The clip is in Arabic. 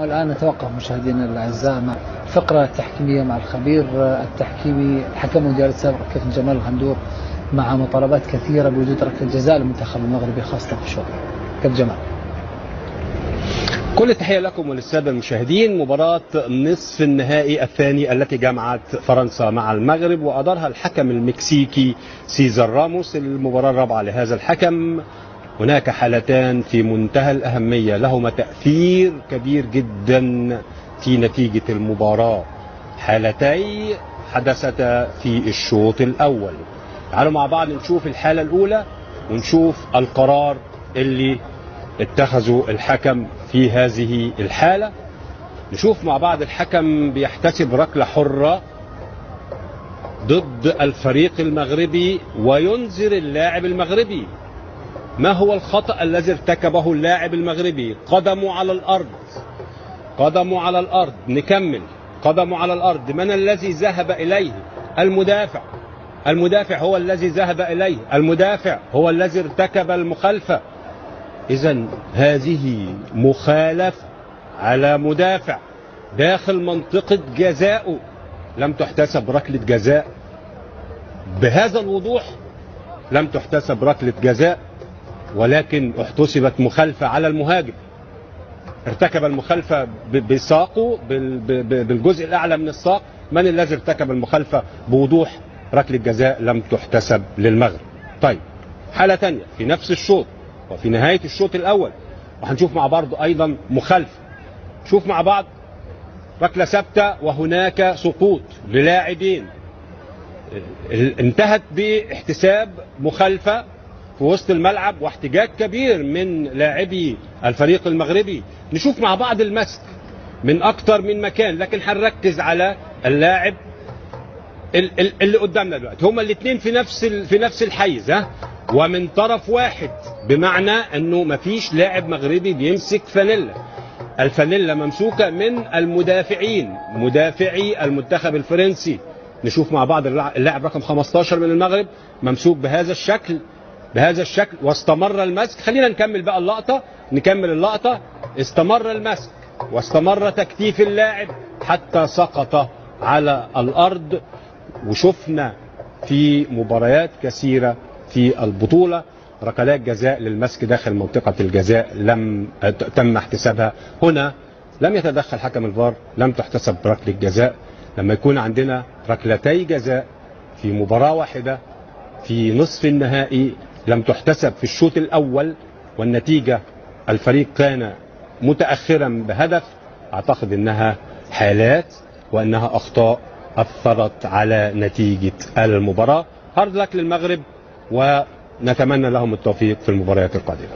الآن نتوقف مشاهدينا الأعزاء مع الفقرة التحكيمية مع الخبير التحكيمي الحكم المدير السابق كابتن جمال الغندور مع مطالبات كثيرة بوجود ركلة جزاء للمنتخب المغربي خاصة في الشوط. كابتن جمال. كل التحية لكم وللسادة المشاهدين. مباراة نصف النهائي الثاني التي جمعت فرنسا مع المغرب وأدارها الحكم المكسيكي سيزار راموس. المباراة الرابعة لهذا الحكم. هناك حالتان في منتهى الأهمية لهما تأثير كبير جدا في نتيجة المباراة، حالتي حدثتا في الشوط الأول. تعالوا مع بعض نشوف الحالة الأولى ونشوف القرار اللي اتخذوا الحكم في هذه الحالة. نشوف مع بعض الحكم بيحتسب ركلة حرة ضد الفريق المغربي وينذر اللاعب المغربي. ما هو الخطأ الذي ارتكبه اللاعب المغربي؟ قدمه على الأرض، قدمه على الأرض. نكمل. قدمه على الأرض. من الذي ذهب إليه؟ المدافع. المدافع هو الذي ذهب إليه، المدافع هو الذي ارتكب المخالفة. إذن هذه مخالفة على مدافع داخل منطقة جزاءه، لم تحتسب ركلة جزاء بهذا الوضوح، لم تحتسب ركلة جزاء، ولكن احتسبت مخالفة على المهاجم. ارتكب المخالفة بساقه بالجزء الأعلى من الساق. من الذي ارتكب المخالفة بوضوح؟ ركلة جزاء لم تحتسب للمغرب. طيب، حالة تانية في نفس الشوط وفي نهاية الشوط الأول، وهنشوف مع بعض أيضا مخالفة. شوف مع بعض ركلة ثابتة وهناك سقوط للاعبين، انتهت باحتساب مخالفة في وسط الملعب واحتجاج كبير من لاعبي الفريق المغربي. نشوف مع بعض المسك من أكتر من مكان، لكن هنركز على اللاعب اللي قدامنا دلوقتي. هما الاثنين في نفس الحيز، ومن طرف واحد، بمعنى انه مفيش لاعب مغربي بيمسك فانيلا. الفانيلا ممسوكه من المدافعين، مدافعي المنتخب الفرنسي. نشوف مع بعض اللاعب رقم 15 من المغرب ممسوك بهذا الشكل، بهذا الشكل، واستمر المسك. خلينا نكمل بقى اللقطه، نكمل اللقطه. استمر المسك واستمر تكتيف اللاعب حتى سقط على الارض. وشفنا في مباريات كثيرة في البطولة ركلات جزاء للمسك داخل منطقة الجزاء لم تم احتسابها. هنا لم يتدخل حكم الفار، لم تحتسب ركلة جزاء. لما يكون عندنا ركلتي جزاء في مباراة واحدة في نصف النهائي لم تحتسب في الشوط الأول، والنتيجة الفريق كان متأخرا بهدف، أعتقد أنها حالات وأنها أخطاء أثرت على نتيجة المباراة. هارد لك للمغرب ونتمنى لهم التوفيق في المباريات القادمة.